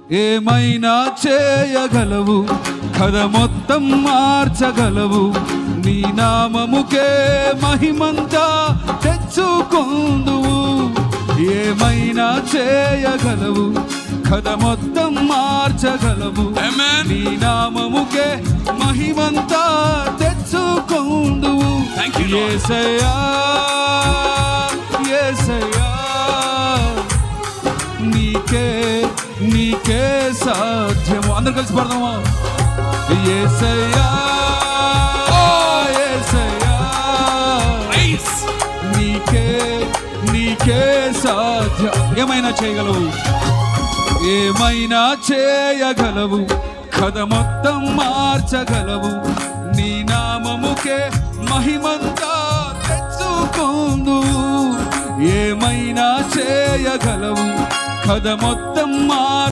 ఏమైనా చేయగలవు, కథ మొత్తం మార్చగలవు. నీ నామముకే మహిమంతా తెచ్చుకొందువు. ఏమైనా చేయగలవు, కథ మొత్తం మార్చగలవు. నీ నామముకే మహిమంతా తెచ్చుకొందువు. యేసయ్యా యేసయ్యా, నీకే సాధ్యము. అందరు కలిసి పడదామా? యేసయ్యా యేసయ్యా, నీకే సాధ్యం. ఏమైనా చేయగలవు, ఏమైనా చేయగలవు, కథ మొత్తం మార్చగలవు. నీ నామముకే మహిమంతా తెచ్చుకొందువు. ఏమైనా చేయగలవు, కథ మొత్తం